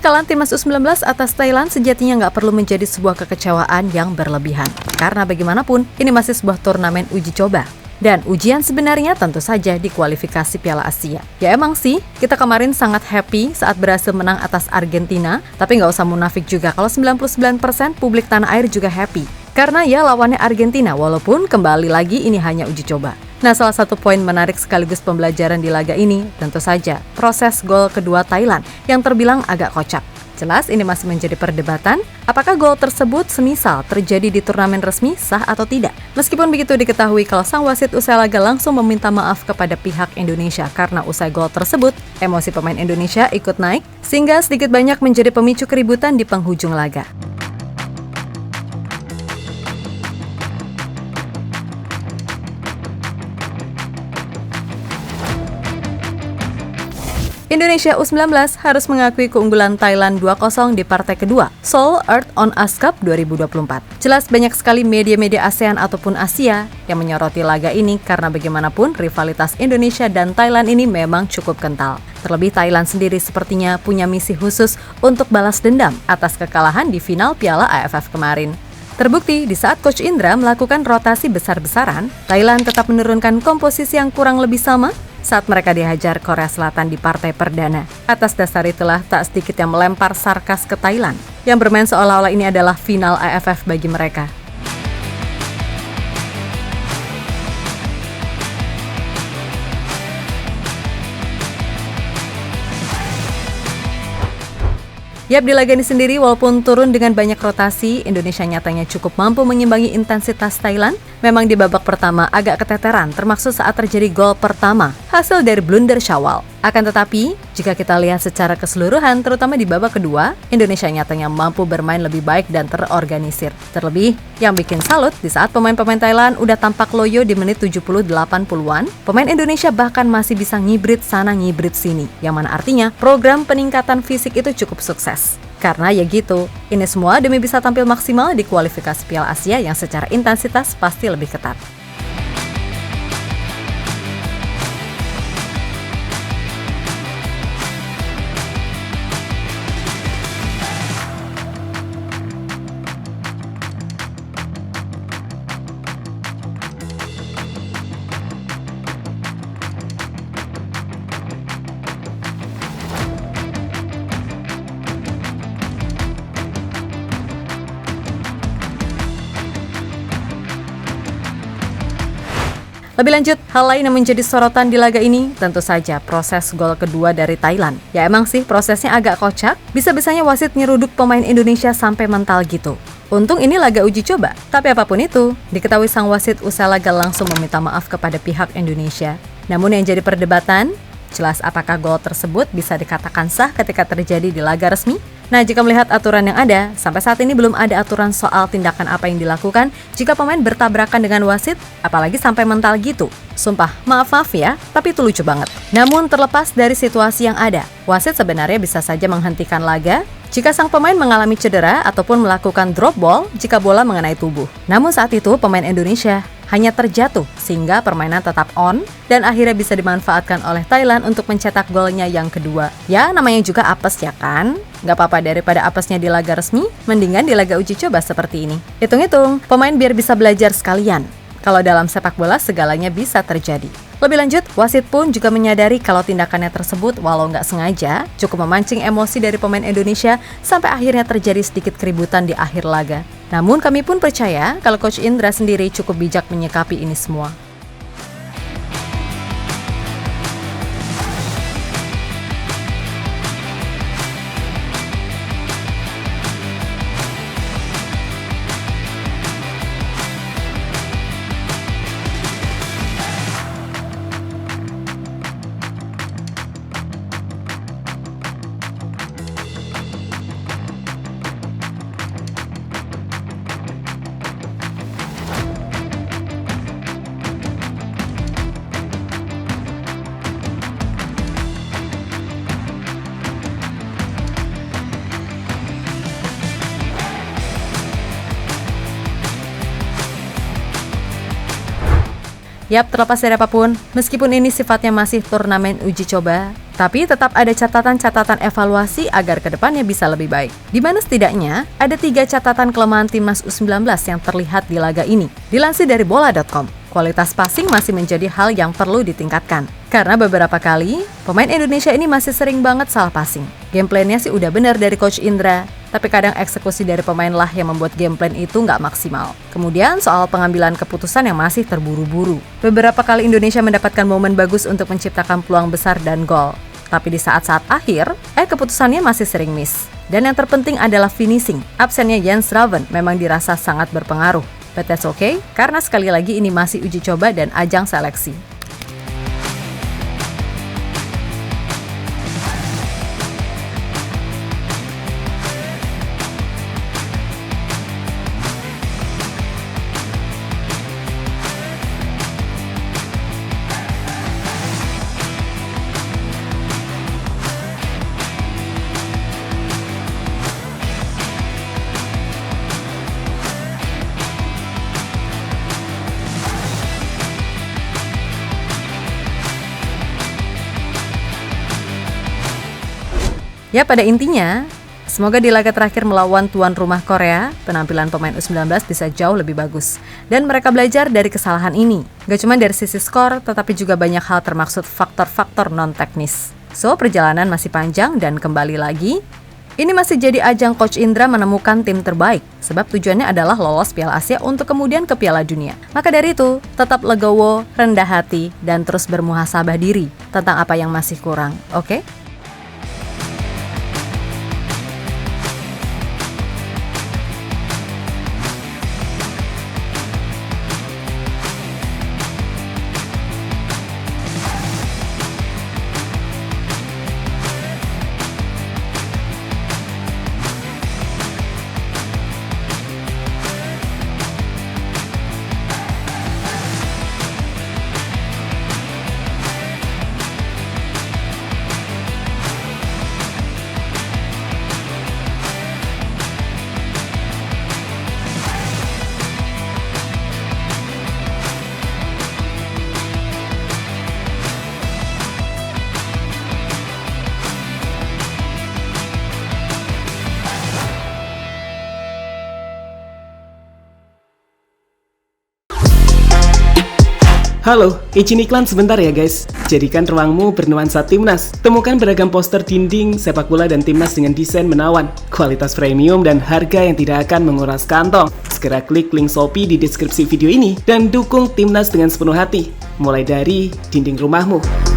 Kekalahan timnas U19 atas Thailand sejatinya nggak perlu menjadi sebuah kekecewaan yang berlebihan. Karena bagaimanapun, ini masih sebuah turnamen uji coba. Dan ujian sebenarnya tentu saja di kualifikasi Piala Asia. Ya emang sih, kita kemarin sangat happy saat berhasil menang atas Argentina, tapi nggak usah munafik juga kalau 99% publik tanah air juga happy. Karena ya lawannya Argentina, walaupun kembali lagi ini hanya uji coba. Nah, salah satu poin menarik sekaligus pembelajaran di laga ini, tentu saja proses gol kedua Thailand yang terbilang agak kocak. Jelas ini masih menjadi perdebatan, apakah gol tersebut semisal terjadi di turnamen resmi sah atau tidak. Meskipun begitu diketahui kalau sang wasit usai laga langsung meminta maaf kepada pihak Indonesia karena usai gol tersebut, emosi pemain Indonesia ikut naik, sehingga sedikit banyak menjadi pemicu keributan di penghujung laga. Indonesia U19 harus mengakui keunggulan Thailand 2-0 di partai kedua Seoul Earth on Ice Cup 2024. Jelas banyak sekali media-media ASEAN ataupun Asia yang menyoroti laga ini karena bagaimanapun rivalitas Indonesia dan Thailand ini memang cukup kental. Terlebih Thailand sendiri sepertinya punya misi khusus untuk balas dendam atas kekalahan di final Piala AFF kemarin. Terbukti di saat Coach Indra melakukan rotasi besar-besaran, Thailand tetap menurunkan komposisi yang kurang lebih sama saat mereka dihajar Korea Selatan di partai perdana. Atas dasar itulah tak sedikit yang melempar sarkas ke Thailand, yang bermain seolah-olah ini adalah final AFF bagi mereka. Yap, di laga ini sendiri walaupun turun dengan banyak rotasi, Indonesia nyatanya cukup mampu mengimbangi intensitas Thailand. Memang di babak pertama agak keteteran, termasuk saat terjadi gol pertama, hasil dari blunder Syawal. Akan tetapi, jika kita lihat secara keseluruhan, terutama di babak kedua, Indonesia nyatanya mampu bermain lebih baik dan terorganisir. Terlebih, yang bikin salut, di saat pemain-pemain Thailand udah tampak loyo di menit 70-80-an, pemain Indonesia bahkan masih bisa ngibrit sana ngibrit sini, yang mana artinya program peningkatan fisik itu cukup sukses. Karena ya gitu, ini semua demi bisa tampil maksimal di kualifikasi Piala Asia yang secara intensitas pasti lebih ketat. Lebih lanjut, hal lain yang menjadi sorotan di laga ini tentu saja proses gol kedua dari Thailand. Ya emang sih prosesnya agak kocak, bisa-bisanya wasit nyeruduk pemain Indonesia sampai mental gitu. Untung ini laga uji coba, tapi apapun itu, diketahui sang wasit usai laga langsung meminta maaf kepada pihak Indonesia. Namun yang jadi perdebatan, jelas apakah gol tersebut bisa dikatakan sah ketika terjadi di laga resmi? Nah, jika melihat aturan yang ada, sampai saat ini belum ada aturan soal tindakan apa yang dilakukan jika pemain bertabrakan dengan wasit, apalagi sampai mental gitu. Sumpah, maaf ya, tapi itu lucu banget. Namun terlepas dari situasi yang ada, wasit sebenarnya bisa saja menghentikan laga jika sang pemain mengalami cedera ataupun melakukan drop ball jika bola mengenai tubuh. Namun saat itu pemain Indonesia hanya terjatuh sehingga permainan tetap on dan akhirnya bisa dimanfaatkan oleh Thailand untuk mencetak golnya yang kedua. Ya namanya juga apes ya kan? Gak apa-apa daripada apesnya di laga resmi, mendingan di laga uji coba seperti ini. Hitung-hitung, pemain biar bisa belajar sekalian. Kalau dalam sepak bola segalanya bisa terjadi. Lebih lanjut, wasit pun juga menyadari kalau tindakannya tersebut walau nggak sengaja cukup memancing emosi dari pemain Indonesia sampai akhirnya terjadi sedikit keributan di akhir laga. Namun kami pun percaya kalau Coach Indra sendiri cukup bijak menyikapi ini semua. Yap, terlepas dari apapun, meskipun ini sifatnya masih turnamen uji coba, tapi tetap ada catatan-catatan evaluasi agar kedepannya bisa lebih baik. Di mana setidaknya ada 3 catatan kelemahan timnas U19 yang terlihat di laga ini. Dilansir dari bola.com, kualitas passing masih menjadi hal yang perlu ditingkatkan. Karena beberapa kali, pemain Indonesia ini masih sering banget salah passing. Gameplannya sih udah benar dari Coach Indra, tapi kadang eksekusi dari pemain lah yang membuat gameplan itu nggak maksimal. Kemudian soal pengambilan keputusan yang masih terburu-buru. Beberapa kali Indonesia mendapatkan momen bagus untuk menciptakan peluang besar dan gol. Tapi di saat-saat akhir, keputusannya masih sering miss. Dan yang terpenting adalah finishing. Absennya Jens Raven memang dirasa sangat berpengaruh. But that's okay, karena sekali lagi ini masih uji coba dan ajang seleksi. Ya, pada intinya, semoga di laga terakhir melawan tuan rumah Korea, penampilan pemain U19 bisa jauh lebih bagus. Dan mereka belajar dari kesalahan ini. Gak cuma dari sisi skor, tetapi juga banyak hal termaksud faktor-faktor non-teknis. So, perjalanan masih panjang dan kembali lagi, ini masih jadi ajang Coach Indra menemukan tim terbaik. Sebab tujuannya adalah lolos Piala Asia untuk kemudian ke Piala Dunia. Maka dari itu, tetap legowo, rendah hati, dan terus bermuhasabah diri tentang apa yang masih kurang, oke? Halo, izin iklan sebentar ya guys. Jadikan ruangmu bernuansa timnas. Temukan beragam poster dinding, sepak bola dan timnas dengan desain menawan, kualitas premium dan harga yang tidak akan menguras kantong. Segera klik link Shopee di deskripsi video ini dan dukung timnas dengan sepenuh hati. Mulai dari dinding rumahmu.